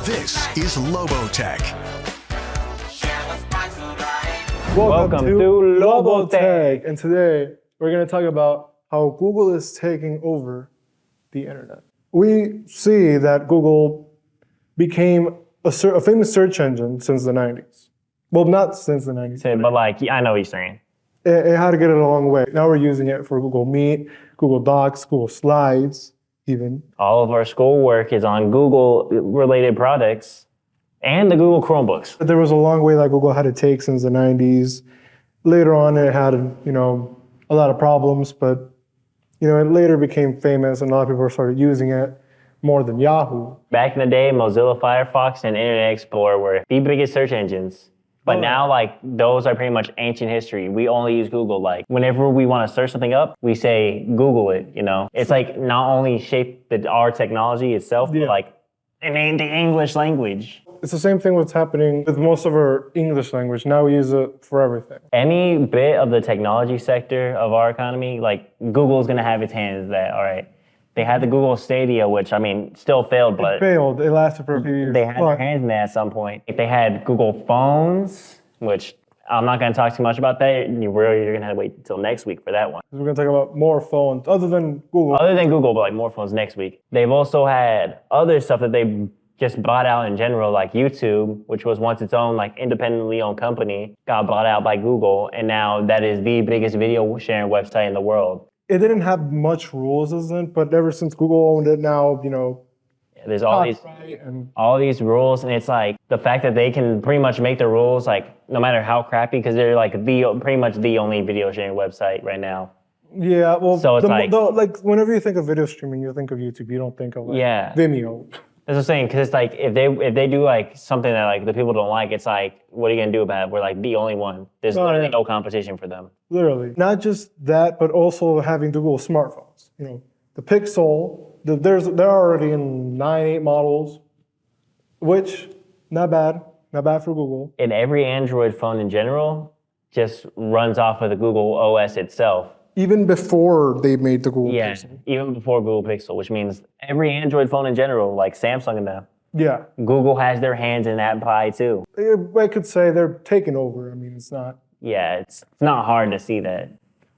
This is Lobo Tech. Welcome to Lobo Tech. And today we're going to talk about how Google is taking over the internet. We see that Google became a famous search engine since the 90s. Well, not since the 90s. But like, I know what you're saying. It had to get it a long way. Now we're using it for Google Meet, Google Docs, Google Slides, even. All of our schoolwork is on Google-related products and the Google Chromebooks. There was a long way that Google had to take since the 90s. Later on, it had, a lot of problems, but, it later became famous and a lot of people started using it more than Yahoo. Back in the day, Mozilla Firefox and Internet Explorer were the biggest search engines. But now, those are pretty much ancient history. We only use Google. Whenever we want to search something up, we say Google it, It's not only shaped our technology itself, but in the English language. It's the same thing what's happening with most of our English language. Now we use it for everything. Any bit of the technology sector of our economy, Google's going to have its hands in that, all right? They had the Google Stadia, which, still failed, but... It failed. It lasted for a few years. They had their hands in that at some point. They had Google Phones, which I'm not going to talk too much about that. You're going to have to wait until next week for that one. We're going to talk about more phones, other than Google. Other than Google, but more phones next week. They've also had other stuff that they just bought out in general, like YouTube, which was once its own independently owned company, got bought out by Google, and now that is the biggest video sharing website in the world. It didn't have much rules, but ever since Google owned it now, there's all these rules, and it's the fact that they can pretty much make the rules no matter how crappy, because they're pretty much the only video sharing website right now. Yeah, well, so it's whenever you think of video streaming, you think of YouTube. You don't think of Vimeo. That's what I'm saying, because it's if they do something that the people don't like, it's what are you gonna do about it? We're the only one. There's literally no competition for them. Literally, not just that, but also having Google smartphones. The Pixel. They're already in 9, 8 models, which not bad for Google. And every Android phone in general just runs off of the Google OS itself. Even before they made the Google Pixel. Even before Google Pixel, which means every Android phone in general, like Samsung and them. Yeah. Google has their hands in that pie too. I could say they're taking over. It's not. Yeah, it's not hard to see that.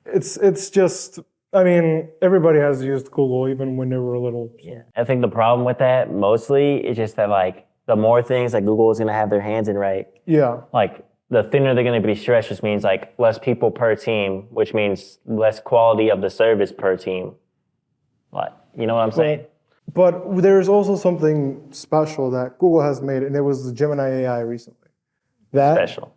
It's just, everybody has used Google even when they were little. So. Yeah. I think the problem with that mostly is just that the more things that Google is going to have their hands in, right? Yeah. The thinner they're going to be stretched just means less people per team, which means less quality of the service per team. You know what I'm saying? But there's also something special that Google has made, and it was the Gemini AI recently. Special.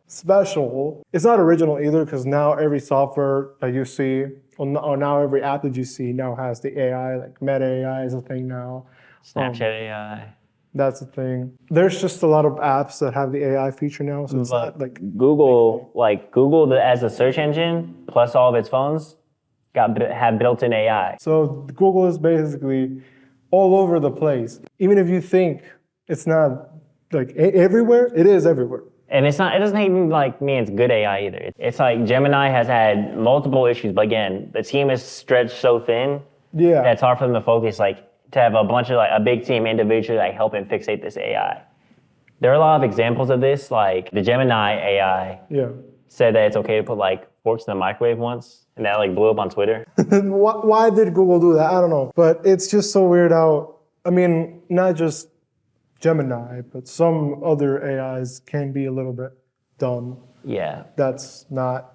It's not original either, because now every software that you see, or now every app that you see now has the AI, Meta AI is a thing now. Snapchat AI. That's the thing. There's just a lot of apps that have the AI feature now, so it's not Google, Google as a search engine, plus all of its phones, have built-in AI. So Google is basically all over the place. Even if you think it's not everywhere, it is everywhere. And it doesn't even mean it's good AI either. It's Gemini has had multiple issues, but again, the team is stretched so thin that it's hard for them to focus to have a bunch of a big team individually helping fixate this AI. There are a lot of examples of this, the Gemini AI said that it's okay to put forks in the microwave once, and that blew up on Twitter. Why did Google do that? I don't know. But it's just so weird how, not just Gemini, but some other AIs can be a little bit dumb. Yeah. That's not...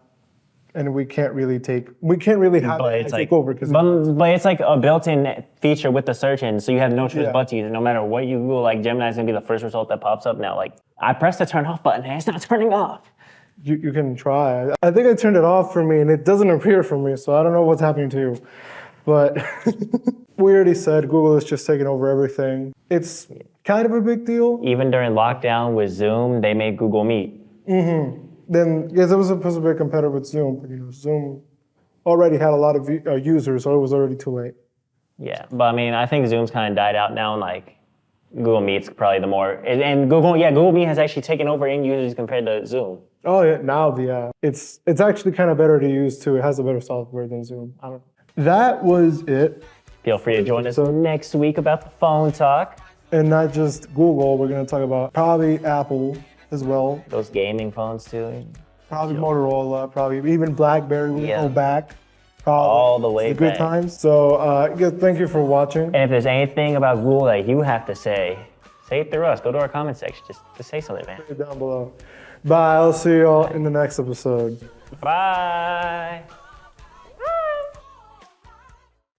And we can't really have it take over. But it's a built-in feature with the search engine, so you have no choice but to use it. No matter what you Google, Gemini's gonna be the first result that pops up now. I pressed the turn off button and it's not turning off. You can try. I think I turned it off for me and it doesn't appear for me, so I don't know what's happening to you. But we already said Google is just taking over everything. It's kind of a big deal. Even during lockdown with Zoom, they made Google Meet. Mm-hmm. Then, yes, it was supposed to be a competitor with Zoom, but Zoom already had a lot of users, so it was already too late. Yeah, but I think Zoom's kind of died out now, and Google Meet's probably the more, and Google Meet has actually taken over in users compared to Zoom. Oh yeah, now it's actually kind of better to use too. It has a better software than Zoom. I don't know. That was it. Feel free to join us next week about the phone talk. And not just Google, we're going to talk about probably Apple as well. Those gaming phones too. Probably Motorola, probably even BlackBerry will go back. Probably. All the way the good back. times. So thank you for watching. And if there's anything about Google that you have to say it through us. Go to our comment section. Just say something, man. Put it down below. Bye. I'll see you all in the next episode. Bye.